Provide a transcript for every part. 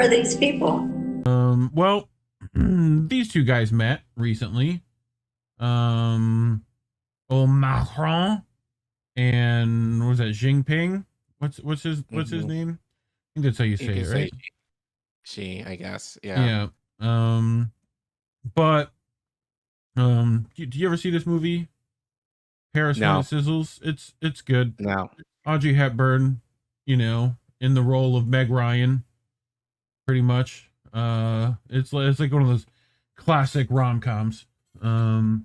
are these people? Well, these two guys met recently. Macron and what was that, Jinping? What's his name? I think that's how you say it, right? She, I guess. Yeah. Yeah. But do you ever see this movie? Paris when it sizzles? It's good. No. Audrey Hepburn, in the role of Meg Ryan, pretty much. It's like one of those classic rom-coms. But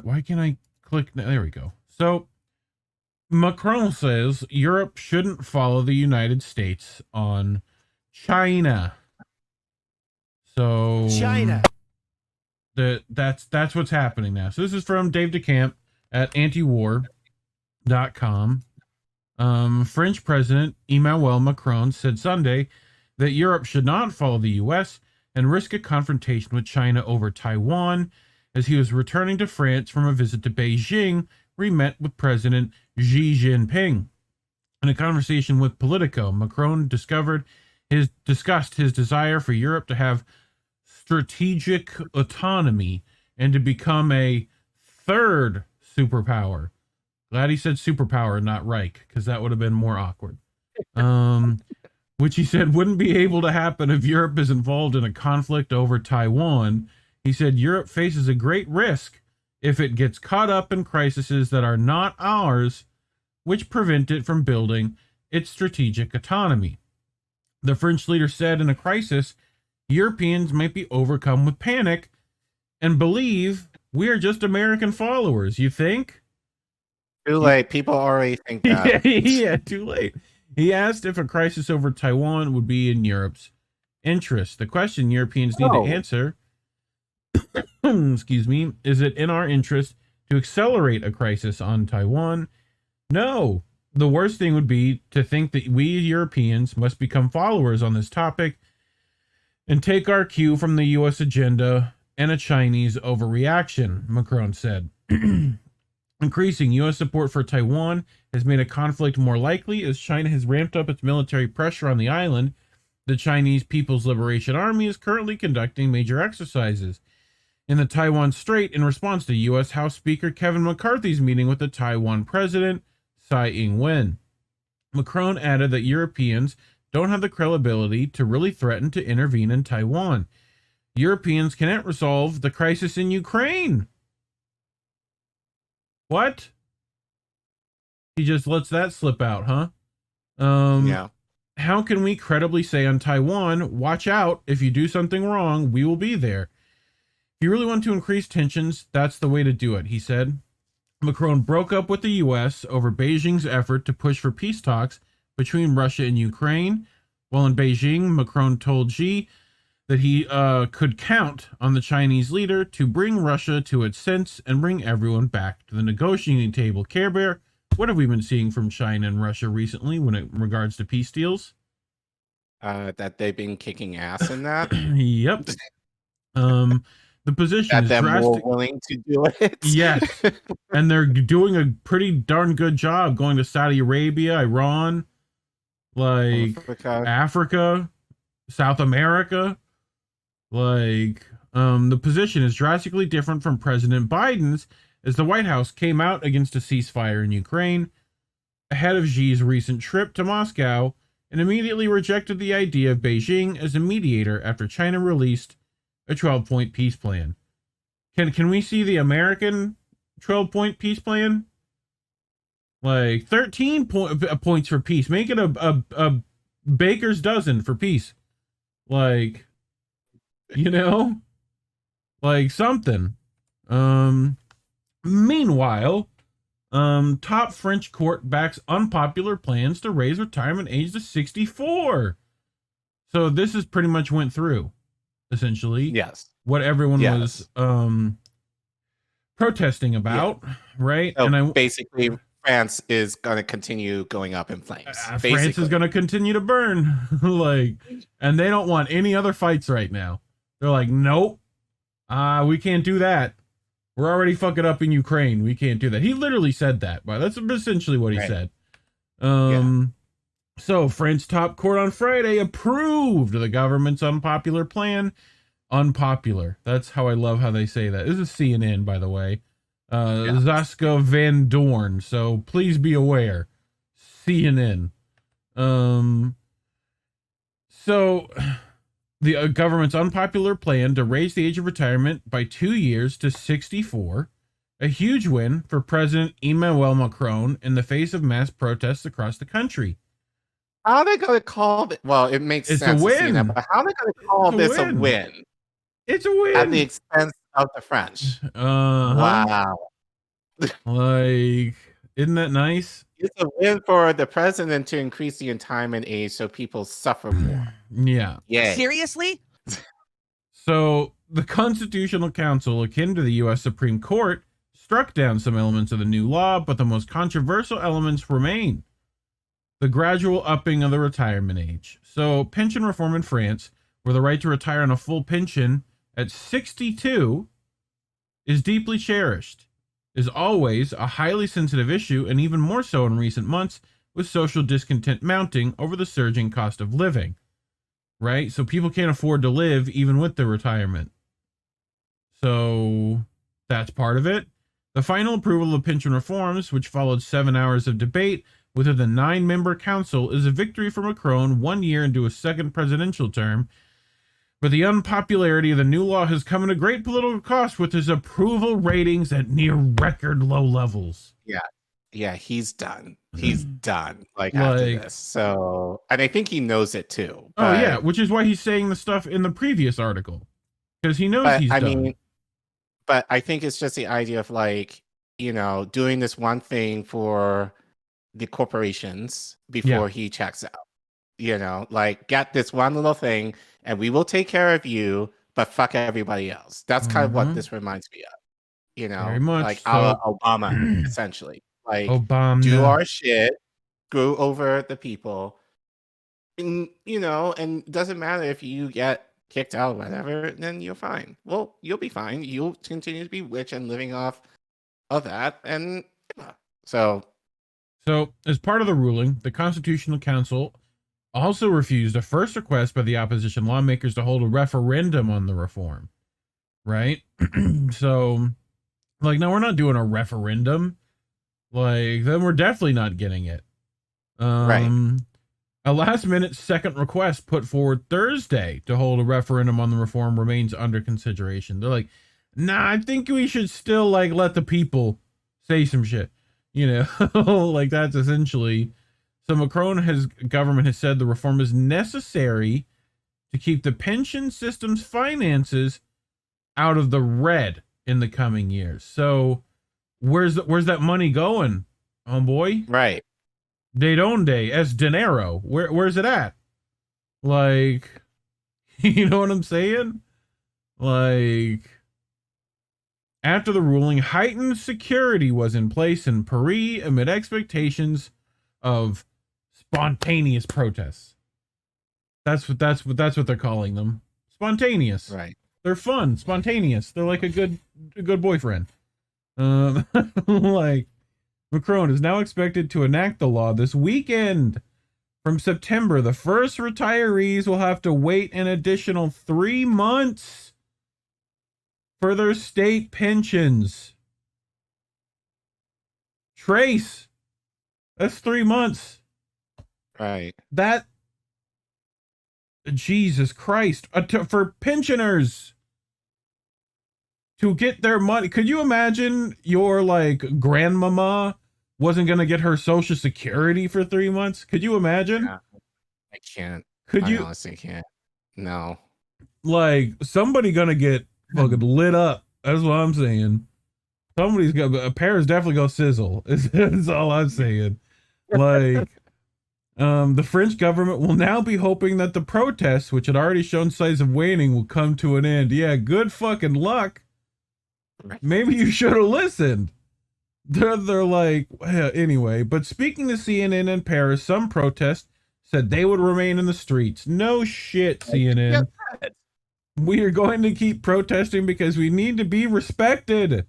why can't I click? There we go. So Macron says Europe shouldn't follow the United States on China. So China. That's what's happening now. So this is from Dave DeCamp at antiwar.com. French President Emmanuel Macron said Sunday that Europe should not follow the U.S. and risk a confrontation with China over Taiwan as he was returning to France from a visit to Beijing, where he met with President Xi Jinping. In a conversation with Politico, Macron discussed his desire for Europe to have strategic autonomy and to become a third superpower. Glad he said superpower, not Reich, because that would have been more awkward. Which he said wouldn't be able to happen if Europe is involved in a conflict over Taiwan. He said Europe faces a great risk if it gets caught up in crises that are not ours, which prevent it from building its strategic autonomy. The French leader said in a crisis, Europeans might be overcome with panic and believe we are just American followers. You think? Too late. People already think that. Yeah, too late. He asked if a crisis over Taiwan would be in Europe's interest. The question Europeans need to answer, excuse me, is it in our interest to accelerate a crisis on Taiwan? No. The worst thing would be to think that we Europeans must become followers on this topic and take our cue from the U.S. agenda and a Chinese overreaction, Macron said. Increasing U.S. support for Taiwan has made a conflict more likely as China has ramped up its military pressure on the island. The Chinese People's Liberation Army is currently conducting major exercises in the Taiwan Strait in response to U.S. House Speaker Kevin McCarthy's meeting with the Taiwan President, Tsai Ing-wen. Macron added that Europeans don't have the credibility to really threaten to intervene in Taiwan. Europeans cannot resolve the crisis in Ukraine. What? He just lets that slip out, huh? Yeah. How can we credibly say on Taiwan, watch out, if you do something wrong, we will be there? If you really want to increase tensions, that's the way to do it, he said. Macron broke up with the U.S. over Beijing's effort to push for peace talks between Russia and Ukraine. While in Beijing, Macron told Xi that he could count on the Chinese leader to bring Russia to its sense and bring everyone back to the negotiating table. Care Bear, what have we been seeing from China and Russia recently when it regards to peace deals? That they've been kicking ass in that. Yep. The position is they're drastic. more willing to do it. Yes. And they're doing a pretty darn good job going to Saudi Arabia, Iran, like Africa, South America. The position is drastically different from President Biden's as the White House came out against a ceasefire in Ukraine ahead of Xi's recent trip to Moscow and immediately rejected the idea of Beijing as a mediator after China released a 12-point peace plan. Can we see the American 12-point peace plan? 13 points for peace. Make it a baker's dozen for peace. Something. Meanwhile, top French court backs unpopular plans to raise retirement age to 64. So this is pretty much went through, essentially. Yes. What everyone was protesting about, right? So basically, France is going to continue going up in flames. France is going to continue to burn. And they don't want any other fights right now. They're like, nope, we can't do that. We're already fucking up in Ukraine. We can't do that. He literally said that, but that's essentially what he said. So, French top court on Friday approved the government's unpopular plan. Unpopular. That's how I love how they say that. This is CNN, by the way. Zaska Van Dorn. So please be aware. CNN. So the government's unpopular plan to raise the age of retirement by 2 years to 64. A huge win for President Emmanuel Macron in the face of mass protests across the country. How are they going to call it? Well, it makes It's sense a win. to see that, but how are they going to call this a win? It's a win. At the expense of the French. Wow. Like, isn't that nice? It's a win for the president to increase the retirement age so people suffer more. Yeah. Seriously? So, the Constitutional Council, akin to the U.S. Supreme Court, struck down some elements of the new law, but the most controversial elements remain. The gradual upping of the retirement age. So, pension reform in France, where the right to retire on a full pension at 62 is deeply cherished, is always a highly sensitive issue, and even more so in recent months, with social discontent mounting over the surging cost of living. Right? So people can't afford to live even with their retirement. So that's part of it. The final approval of pension reforms, which followed 7 hours of debate within the 9-member council, is a victory for Macron 1 year into a second presidential term. But the unpopularity of the new law has come at a great political cost, with his approval ratings at near record low levels. Yeah, he's done. He's done. After this. So, and I think he knows it too. Oh yeah, which is why he's saying the stuff in the previous article, because he knows he's done. But I think it's just the idea of doing this one thing for the corporations before he checks out. Get this one little thing and we will take care of you, but fuck everybody else. That's kind of what this reminds me of. Very much a la Obama, essentially. Obama. Do our shit, screw over the people, and and it doesn't matter if you get kicked out or whatever, then you're fine. Well, you'll be fine. You'll continue to be rich and living off of that. And so as part of the ruling, the Constitutional Council also refused a first request by the opposition lawmakers to hold a referendum on the reform. Right? So, no, we're not doing a referendum. Then we're definitely not getting it. Right. A last-minute second request put forward Thursday to hold a referendum on the reform remains under consideration. They're like, nah, I think we should still, let the people say some shit. That's essentially... So Macron's government has said the reform is necessary to keep the pension system's finances out of the red in the coming years. So... Where's that money going, homeboy? Right. De donde es dinero? Where's it at? You know what I'm saying? After the ruling, heightened security was in place in Paris amid expectations of spontaneous protests. That's what they're calling them. Spontaneous. Right. They're fun, spontaneous. They're like a good boyfriend. Macron is now expected to enact the law this weekend. From September, the first retirees will have to wait an additional 3 months for their state pensions. Trace, that's 3 months. Right. That, Jesus Christ, for pensioners to get their money. Could you imagine your grandmama wasn't going to get her Social Security for 3 months? Could you imagine? Yeah, I can't. I honestly can't. No. Somebody going to get fucking lit up. That's what I'm saying. Somebody's got a pair is definitely going to sizzle. That's all I'm saying. The French government will now be hoping that the protests, which had already shown signs of waning, will come to an end. Yeah, good fucking luck. Maybe you should have listened. They're anyway. But speaking to CNN in Paris, some protests said they would remain in the streets. No shit, CNN. We are going to keep protesting because we need to be respected.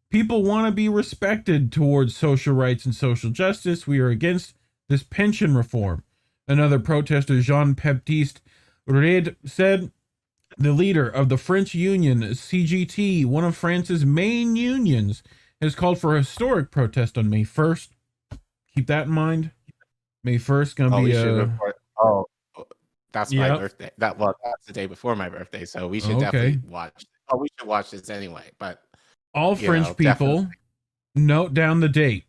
People want to be respected towards social rights and social justice. We are against this pension reform. Another protester, Jean-Baptiste Red, said the leader of the French union, CGT, one of France's main unions, has called for a historic protest on May 1st. Keep that in mind. May 1st, gonna be that's my birthday. That's the day before my birthday, so we should definitely watch. Oh, we should watch this anyway. But all French people, definitely note down the date.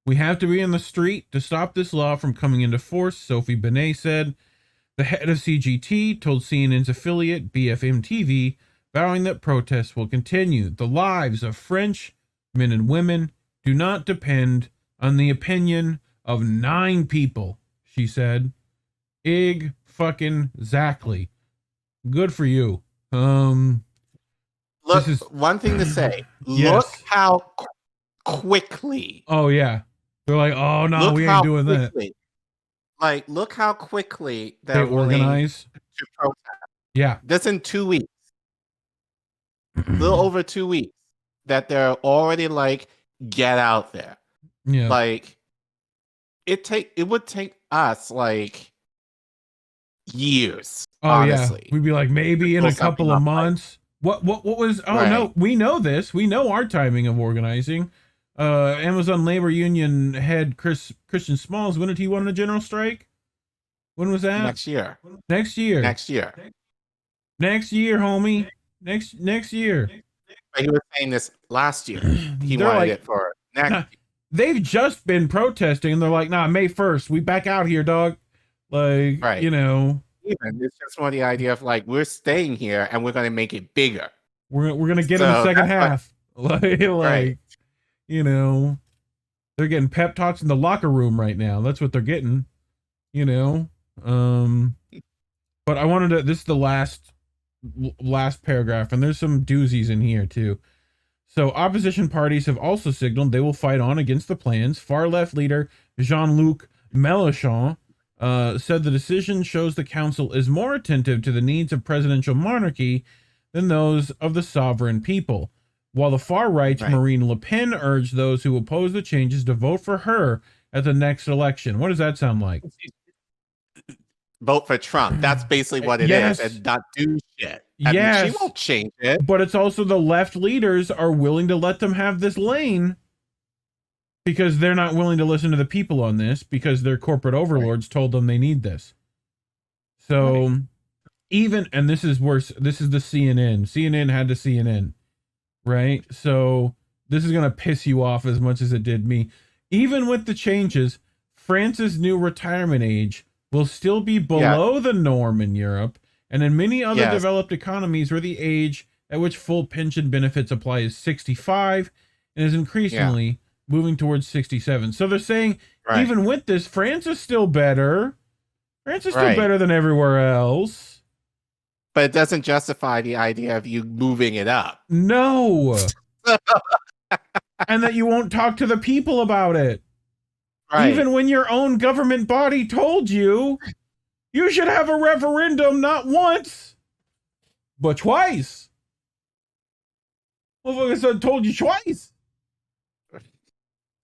We have to be in the street to stop this law from coming into force, Sophie Benet said. The head of CGT told CNN's affiliate, BFM TV, vowing that protests will continue. The lives of French men and women do not depend on the opinion of 9 people, she said. Fucking exactly. Good for you. Look, one thing to say. Yes. Look how quickly. Oh yeah. They're like, oh no, we ain't doing that. Like, look how quickly they organize to protest. Yeah. That's in 2 weeks. A little over 2 weeks that they're already like, get out there. Yeah. Like, it would take us like years. Oh honestly. Yeah. We'd be like, maybe in a couple of months. What was no, we know this. We know our timing of organizing. Amazon labor union head Christian Smalls, when did he want a general strike? When was that? Next year. Next year, homie. Next year. He was saying this last year. He wanted it for next year. They've just been protesting and they're like, nah, May 1st, we back out here, dog. Like, you know. Even it's just more the idea of like, we're staying here and we're gonna make it bigger. We're gonna get in the second half. Like you know, they're getting pep talks in the locker room right now. That's what they're getting, you know. But I wanted to, this is the last paragraph, and there's some doozies in here too. So opposition parties have also signaled they will fight on against the plans. Far left leader Jean-Luc Mélenchon said the decision shows the council is more attentive to the needs of presidential monarchy than those of the sovereign people. While the far-right's Marine Le Pen urged those who oppose the changes to vote for her at the next election. What does that sound like? Vote for Trump. That's basically what it is, and not do shit. I mean, she won't change it. But it's also the left leaders are willing to let them have this lane because they're not willing to listen to the people on this because their corporate overlords told them they need this. So even, and this is worse, this is the CNN. CNN had the CNN. Right? So this is going to piss you off as much as it did me. Even with the changes, France's new retirement age will still be below the norm in Europe and in many other developed economies where the age at which full pension benefits apply is 65 and is increasingly moving towards 67. So they're saying even with this, France is still better. France is still better than everywhere else. But it doesn't justify the idea of you moving it up. No. And that you won't talk to the people about it. Even when your own government body told you, you should have a referendum not once, but twice. Well, I told you twice.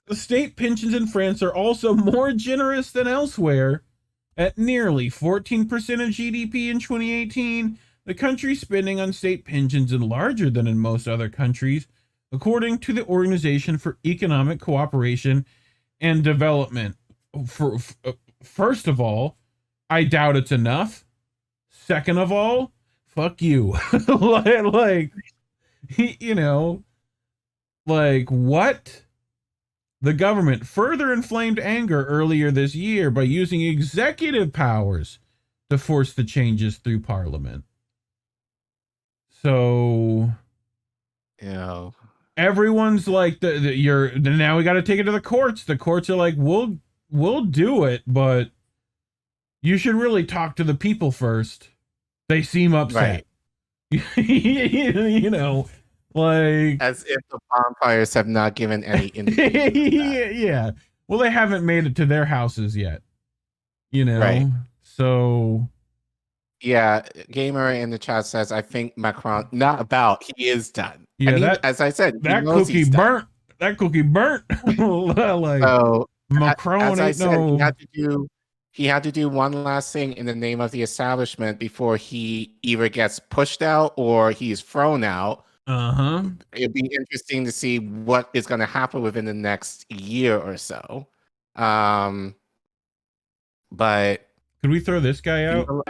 The state pensions in France are also more generous than elsewhere. At nearly 14% of GDP in 2018, the country's spending on state pensions is larger than in most other countries, according to the Organization for Economic Cooperation and Development. First of all, I doubt it's enough. Second of all, fuck you. like, you know, like what? The government further inflamed anger earlier this year by using executive powers to force the changes through Parliament. So, everyone's like, now we got to take it to the courts. The courts are like, we'll do it, but you should really talk to the people first. They seem upset. You know. Like, as if the bonfires have not given any indication. Yeah. Well, they haven't made it to their houses yet. You know? So. Yeah. Gamer in the chat says, I think Macron, he is done. Yeah. And as I said, that cookie burnt. That cookie burnt. Like, so, Macron as I said, he had to do one last thing in the name of the establishment before he either gets pushed out or he's thrown out. It'd be interesting to see what is going to happen within the next year or so. But could we throw this guy out?